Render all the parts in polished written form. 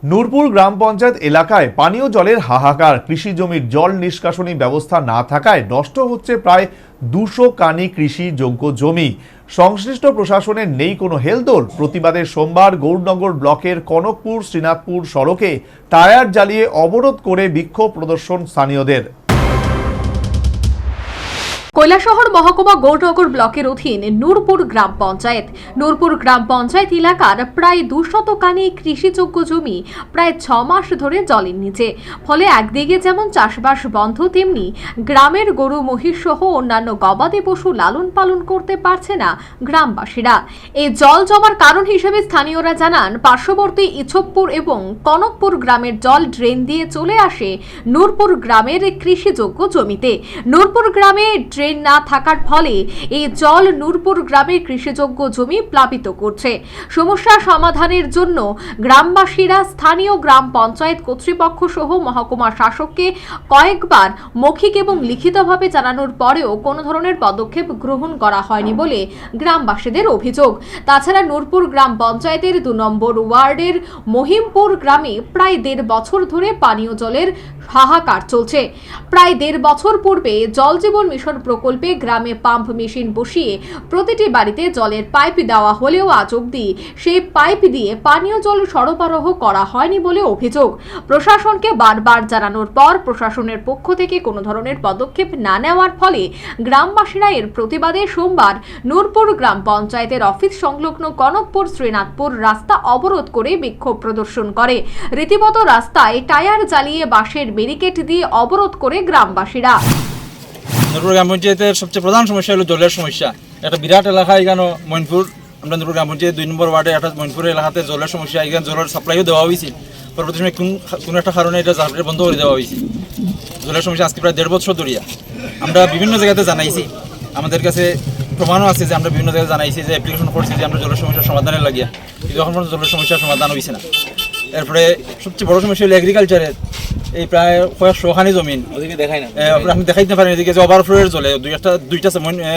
নূরপুর গ্রাম পঞ্চায়েত এলাকায় পানীয় জলের হাহাকার। কৃষি জমির জল নিষ্কাশনী ব্যবস্থা না থাকায় নষ্ট হচ্ছে প্রায় 200 কানি কৃষিযোগ্য জমি। সংশ্লিষ্ট প্রশাসনের নেই কোনো হেলদোল। প্রতিবাদে সোমবার গৌরনগর ব্লকের কনকপুর শ্রীনাথপুর সড়কে টায়ার জ্বালিয়ে অবরোধ করে বিক্ষোভ প্রদর্শন স্থানীয়দের। কৈলাসহর মহকুমা গৌরনগর ব্লকের অধীন নূরপুর গ্রাম পঞ্চায়েত এলাকার প্রায় 200 কানি কৃষিযোগ্য জমি প্রায় 6 মাস ধরে জলের নিচে। ফলে একদিকে যেমন চাষবাস বন্ধ, তেমনি গ্রামের গরু মহিষ সহ অন্যান্য গবাদি পশু লালন পালন করতে পারছে না গ্রামবাসীরা। এই জল জমার কারণ হিসেবে স্থানীয়রা জানান, পার্শ্ববর্তী ইছবপুর এবং কনকপুর গ্রামের জল ড্রেন দিয়ে চলে আসে নূরপুর গ্রামের কৃষিযোগ্য জমিতে। নূরপুর গ্রামে ড্রেন না থাকার ফলে এই জল নূরপুর গ্রামের কৃষিযোগ্য জমি প্লাবিত করছে। সমস্যা সমাধানের জন্য গ্রামবাসীরা স্থানীয় গ্রাম পঞ্চায়েত কর্তৃপক্ষ সহ মহকুমা শাসককে কয়েকবার মৌখিক এবং লিখিতভাবে জানানোর পরেও কোনো ধরনের পদক্ষেপ গ্রহণ করা হয়নি বলে গ্রামবাসীদের অভিযোগ। তাছাড়া নূরপুর গ্রাম পঞ্চায়েতের 2 নম্বর ওয়ার্ডের মহিমপুর গ্রামে প্রায় 1.5 বছর ধরে পানীয় জলের হাহাকার চলছে। প্রায় 1.5 বছর পূর্বে জল জীবন মিশন প্রকল্পে গ্রামে পাম্প মেশিন বসিয়ে প্রতিটি বাড়িতে জলের পাইপ দেওয়া হলেও আজ অবধি সেই পাইপ দিয়ে পানীয় জল সরবরাহ করা হয়নি বলে অভিযোগ। প্রশাসনকে বারবার জানানোর পর প্রশাসনের পক্ষ থেকে কোনো ধরনের পদক্ষেপ না নেওয়ার ফলে গ্রামবাসীরা এর প্রতিবাদে সোমবার নূরপুর গ্রাম পঞ্চায়েতের অফিস সংলগ্ন কনকপুর শ্রীনাথপুর রাস্তা অবরোধ করে বিক্ষোভ প্রদর্শন করে। রীতিমতো রাস্তায় টায়ার জ্বালিয়ে বাঁশের ব্যারিকেড দিয়ে অবরোধ করে গ্রামবাসীরা। নূরপুর গ্রাম পঞ্চায়েতের সবচেয়ে প্রধান সমস্যা হলো জলের সমস্যা। একটা বিরাট এলাকা এখানে মইনপুর, আমরা নূরপুর গ্রাম পঞ্চায়েত 2 নম্বর ওয়ার্ডে একটা মইনপুর এলাকাতে জলের সমস্যা। এখানে জলের সাপ্লাইও দেওয়া হয়েছে, পরবর্তী সময় কোনো একটা কারণে এটা সাপ্লাই বন্ধ করে দেওয়া হয়েছে। জলের সমস্যা আজকে প্রায় 1.5 বছর ধরে আমরা বিভিন্ন জায়গাতে জানাইছি। আমাদের কাছে প্রমাণও আছে যে আমরা বিভিন্ন জায়গায় জানাইছি, যে অ্যাপ্লিকেশন করছি যে আমরা জলের সমস্যার সমাধানের লাগিয়া, কিন্তু এখন পর্যন্ত জলের সমস্যার সমাধান হয়েছে না। এরপরে সবচেয়ে বড় সমস্যা হলো এগ্রিকালচারের। এই প্রায় কয়েকশো খানি জমিন আপনি দেখাইতে পারেন, এদিকে যে ওভারফ্লোয়ের জলে দুইটা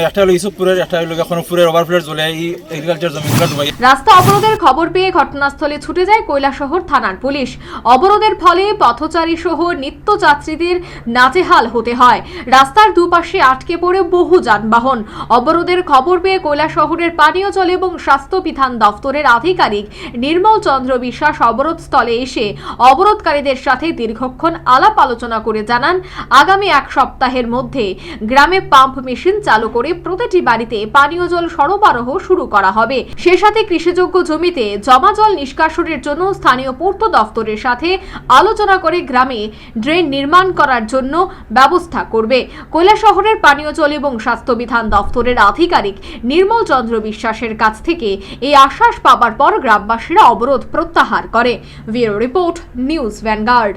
একটা হলো ইসুফপুরের, একটা হলো কনকপুরের ওভারফ্লোয়ের জলে এই এগ্রিকালচার জমিগুলো ডুবাই। রাস্তা অবরোধের খবর পেয়ে ঘটনাস্থলে ছুটে যায় কৈলাসহর থানার পুলিশ। অবরোধের ফলে পথচারী সহ নিত্যযাত্রীদের নাজেহাল হতে হয়। রাস্তার দুপাশে আটকে পড়ে বহু যানবাহন। অবরোধের খবর পেয়ে কৈলাসহরের পানীয় জল এবং স্বাস্থ্য বিধান দপ্তরের আধিকারিক নির্মল চন্দ্র বিশ্বাস অবরোধ স্থলে এসে অবরোধকারীদের সাথে দীর্ঘক্ষণ আলাপ আলোচনা করে জানান, আগামী 1 সপ্তাহের মধ্যে গ্রামে পাম্প মেশিন চালু করে প্রতিটি বাড়িতে পানীয় জল সরবরাহ শুরু করা হবে। সে সাথে কৃষিযোগ্য জমিতে জমা জল নিষ্কাশনের জন্য স্থানীয় পূর্ত দপ্তরের সাথে আলোচনা করে গ্রামে ড্রেন নির্মাণ করার জন্য ব্যবস্থা করবে। কৈলাসহরের পানীয় জল এবং স্বাস্থ্য বিধান দপ্তরের আধিকারিক নির্মল চন্দ্র বিশ্বাসের কাছ থেকে এই আশ্বাস পাবার পর গ্রামবাসীরা অবরোধ প্রত্যাহার করে। Bureau report, news vanguard.